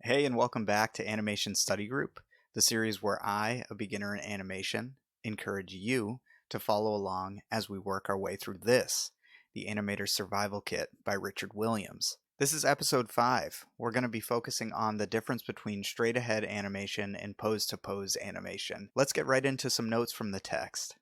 Hey, and welcome back to Animation Study Group, the series where I, a beginner in animation, encourage you to follow along as we work our way through this, the Animator Survival Kit by Richard Williams. This is episode 5. We're going to be focusing on the difference between straight-ahead animation and pose-to-pose animation. Let's get right into some notes from the text.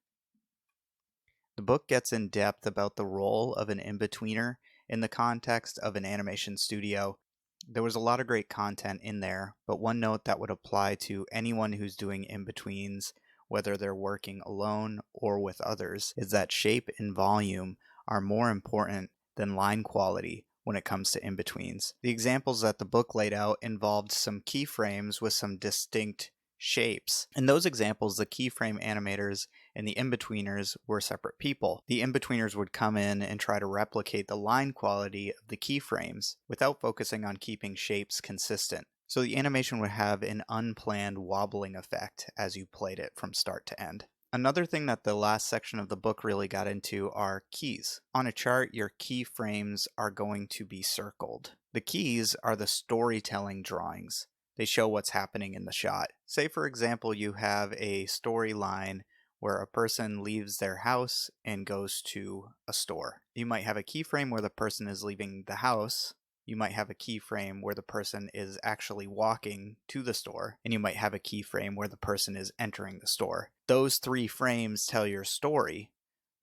The book gets in depth about the role of an in-betweener in the context of an animation studio. There was a lot of great content in there, but one note that would apply to anyone who's doing in-betweens, whether they're working alone or with others, is that shape and volume are more important than line quality when it comes to in-betweens. The examples that the book laid out involved some keyframes with some distinct shapes. In those examples, the keyframe animators and the in-betweeners were separate people. The in-betweeners would come in and try to replicate the line quality of the keyframes without focusing on keeping shapes consistent. So the animation would have an unplanned wobbling effect as you played it from start to end. Another thing that the last section of the book really got into are keys. On a chart, your keyframes are going to be circled. The keys are the storytelling drawings. They show what's happening in the shot. Say, for example, you have a storyline where a person leaves their house and goes to a store. You might have a keyframe where the person is leaving the house. You might have a keyframe where the person is actually walking to the store, and you might have a keyframe where the person is entering the store. Those 3 frames tell your story,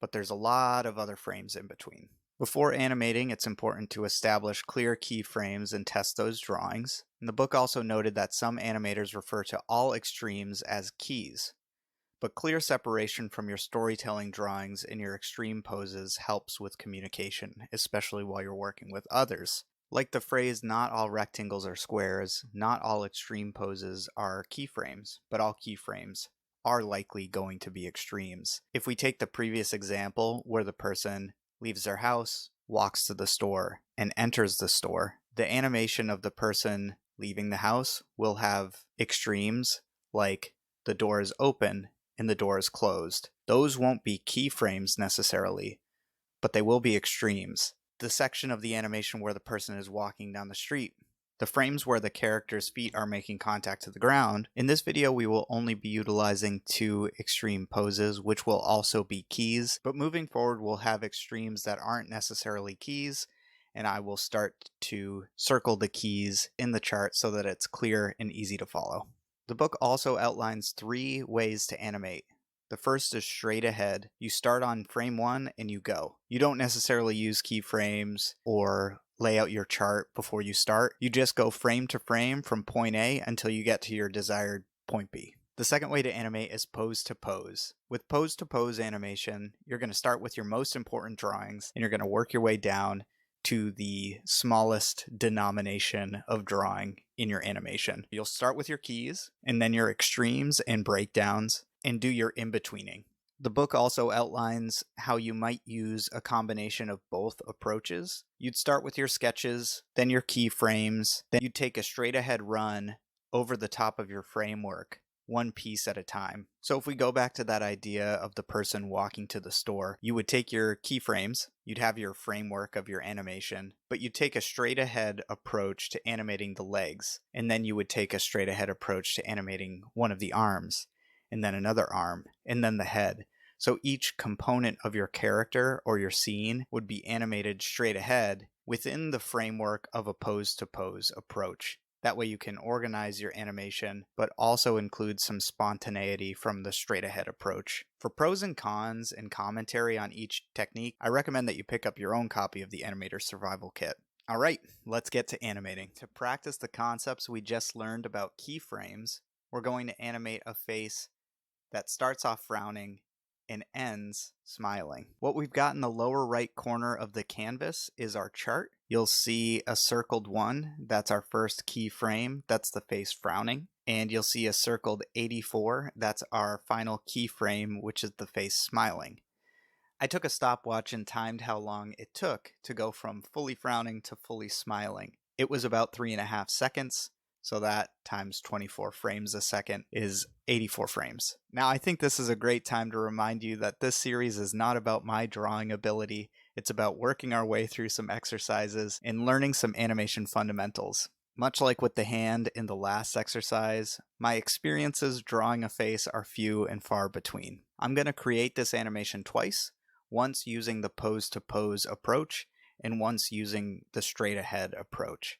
but there's a lot of other frames in between. Before animating, it's important to establish clear keyframes and test those drawings. And the book also noted that some animators refer to all extremes as keys. But clear separation from your storytelling drawings and your extreme poses helps with communication, especially while you're working with others. Like the phrase, not all rectangles are squares, not all extreme poses are keyframes, but all keyframes are likely going to be extremes. If we take the previous example where the person leaves their house, walks to the store, and enters the store, the animation of the person leaving the house will have extremes like the door is open and the door is closed. Those won't be keyframes necessarily, but they will be extremes. The section of the animation where the person is walking down the street, the frames where the character's feet are making contact to the ground. In this video, we will only be utilizing 2 extreme poses, which will also be keys, but moving forward, we'll have extremes that aren't necessarily keys, and I will start to circle the keys in the chart so that it's clear and easy to follow. The book also outlines 3 ways to animate. The first is straight ahead. You start on frame 1 and you go. You don't necessarily use keyframes or lay out your chart before you start. You just go frame to frame from point A until you get to your desired point B. The second way to animate is pose to pose. With pose to pose animation, you're going to start with your most important drawings and you're going to work your way down to the smallest denomination of drawing in your animation. You'll start with your keys and then your extremes and breakdowns and do your in-betweening. The book also outlines how you might use a combination of both approaches. You'd start with your sketches, then your keyframes, then you'd take a straight ahead run over the top of your framework, one piece at a time. So if we go back to that idea of the person walking to the store, you would take your keyframes, you'd have your framework of your animation, but you'd take a straight ahead approach to animating the legs, and then you would take a straight ahead approach to animating one of the arms, and then another arm, and then the head. So each component of your character or your scene would be animated straight ahead within the framework of a pose-to-pose approach. That way you can organize your animation, but also include some spontaneity from the straight-ahead approach. For pros and cons and commentary on each technique, I recommend that you pick up your own copy of the Animator Survival Kit. Alright, let's get to animating. To practice the concepts we just learned about keyframes, we're going to animate a face that starts off frowning and ends smiling. What we've got in the lower right corner of the canvas is our chart. You'll see a circled 1, that's our first keyframe, that's the face frowning. And you'll see a circled 84, that's our final keyframe, which is the face smiling. I took a stopwatch and timed how long it took to go from fully frowning to fully smiling. It was about 3.5 seconds. So that times 24 frames a second is 84 frames. Now I think this is a great time to remind you that this series is not about my drawing ability. It's about working our way through some exercises and learning some animation fundamentals. Much like with the hand in the last exercise, my experiences drawing a face are few and far between. I'm going to create this animation twice, once using the pose-to-pose approach and once using the straight-ahead approach.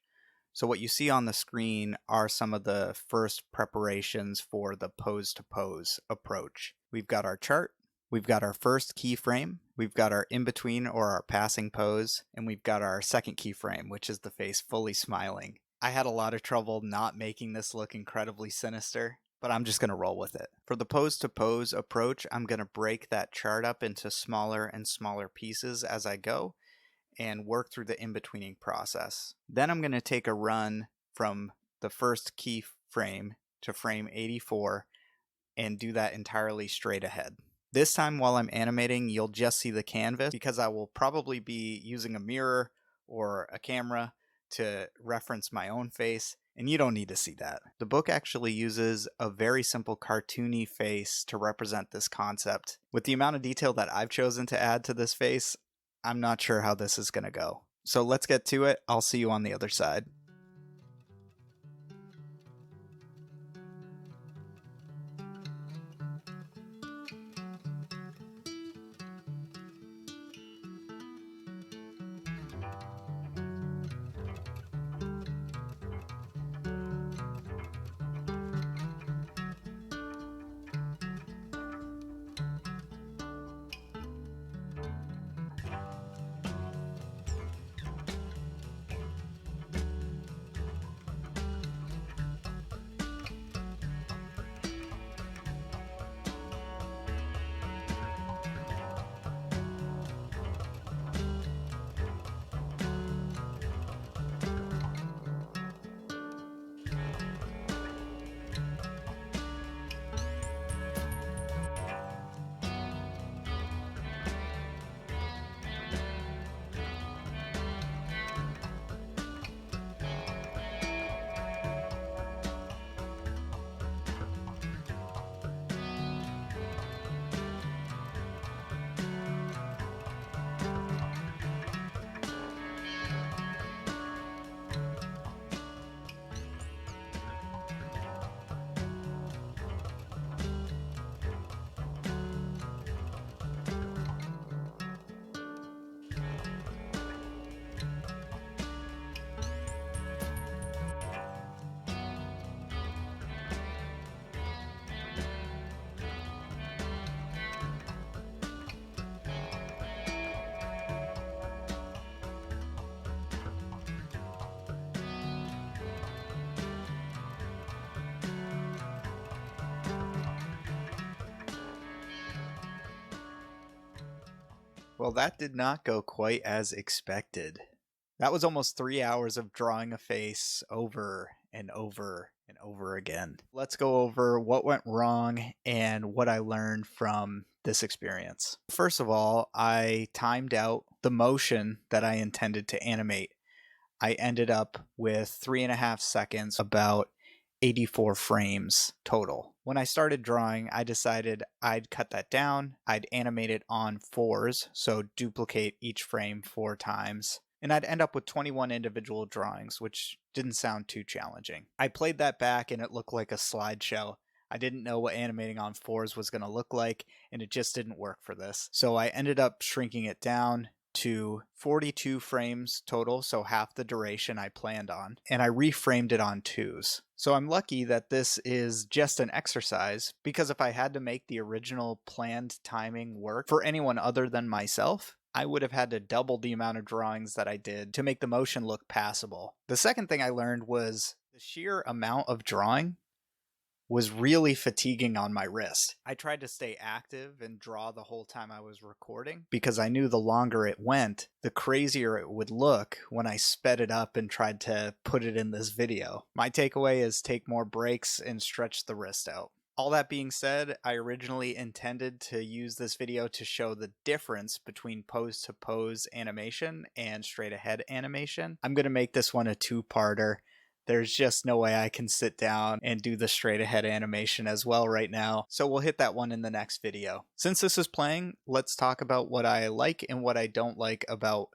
So what you see on the screen are some of the first preparations for the pose-to-pose approach. We've got our chart, we've got our first keyframe, we've got our in-between or our passing pose, and we've got our second keyframe, which is the face fully smiling. I had a lot of trouble not making this look incredibly sinister, but I'm just going to roll with it. For the pose-to-pose approach, I'm going to break that chart up into smaller and smaller pieces as I go and work through the in-betweening process. Then I'm going to take a run from the first keyframe to frame 84 and do that entirely straight ahead. This time while I'm animating, you'll just see the canvas because I will probably be using a mirror or a camera to reference my own face, and you don't need to see that. The book actually uses a very simple cartoony face to represent this concept. With the amount of detail that I've chosen to add to this face, I'm not sure how this is going to go. So let's get to it. I'll see you on the other side. Well, that did not go quite as expected. That was almost 3 hours of drawing a face over and over and over again. Let's go over what went wrong and what I learned from this experience. First of all, I timed out the motion that I intended to animate. I ended up with 3.5 seconds, about 84 frames total. When I started drawing, I decided I'd cut that down. I'd animate it on 4s, so duplicate each frame 4 times. And I'd end up with 21 individual drawings, which didn't sound too challenging. I played that back and it looked like a slideshow. I didn't know what animating on 4s was going to look like, and it just didn't work for this. So I ended up shrinking it down to 42 frames total, so half the duration I planned on, and I reframed it on 2s. So I'm lucky that this is just an exercise, because if I had to make the original planned timing work for anyone other than myself, I would have had to double the amount of drawings that I did to make the motion look passable. The second thing I learned was the sheer amount of drawing was really fatiguing on my wrist. I tried to stay active and draw the whole time I was recording because I knew the longer it went, the crazier it would look when I sped it up and tried to put it in this video. My takeaway is take more breaks and stretch the wrist out. All that being said, I originally intended to use this video to show the difference between pose-to-pose animation and straight-ahead animation. I'm going to make this one a two-parter. There's just no way I can sit down and do the straight ahead animation as well right now, so we'll hit that one in the next video. Since this is playing, let's talk about what I like and what I don't like about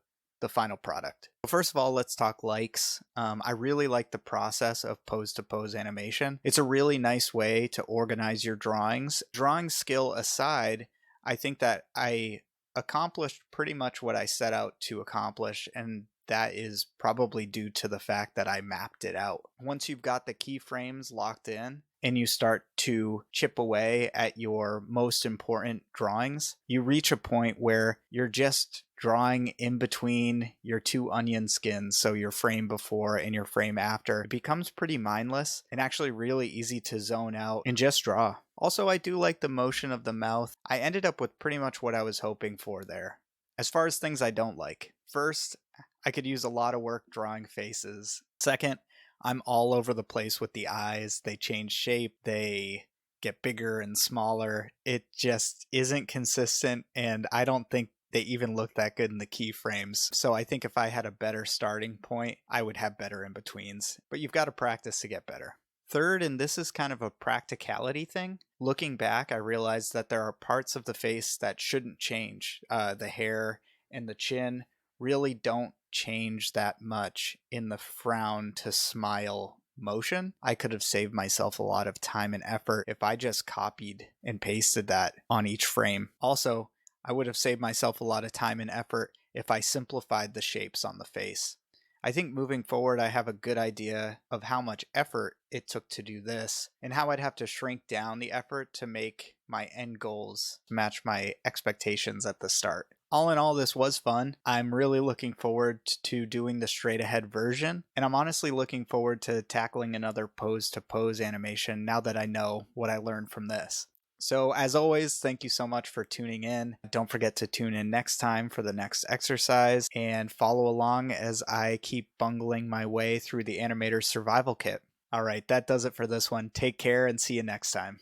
the final product. First of all, let's talk likes. I really like the process of pose-to-pose animation. It's a really nice way to organize your drawings. Drawing skill aside, I think that I accomplished pretty much what I set out to accomplish, and that is probably due to the fact that I mapped it out. Once you've got the keyframes locked in and you start to chip away at your most important drawings, you reach a point where you're just drawing in between your two onion skins, so your frame before and your frame after. It becomes pretty mindless and actually really easy to zone out and just draw. Also, I do like the motion of the mouth. I ended up with pretty much what I was hoping for there. As far as things I don't like, first, I could use a lot of work drawing faces. Second, I'm all over the place with the eyes. They change shape, they get bigger and smaller. It just isn't consistent, and I don't think they even look that good in the keyframes. So I think if I had a better starting point, I would have better in-betweens. But you've got to practice to get better. Third, and this is kind of a practicality thing, looking back, I realized that there are parts of the face that shouldn't change. The hair and the chin really don't change that much in the frown to smile motion. I could have saved myself a lot of time and effort if I just copied and pasted that on each frame. Also, I would have saved myself a lot of time and effort if I simplified the shapes on the face. I think moving forward, I have a good idea of how much effort it took to do this and how I'd have to shrink down the effort to make my end goals match my expectations at the start. All in all, this was fun. I'm really looking forward to doing the straight ahead version, and I'm honestly looking forward to tackling another pose-to-pose animation now that I know what I learned from this. So as always, thank you so much for tuning in. Don't forget to tune in next time for the next exercise and follow along as I keep bungling my way through the Animator survival kit. All right, that does it for this one. Take care and see you next time.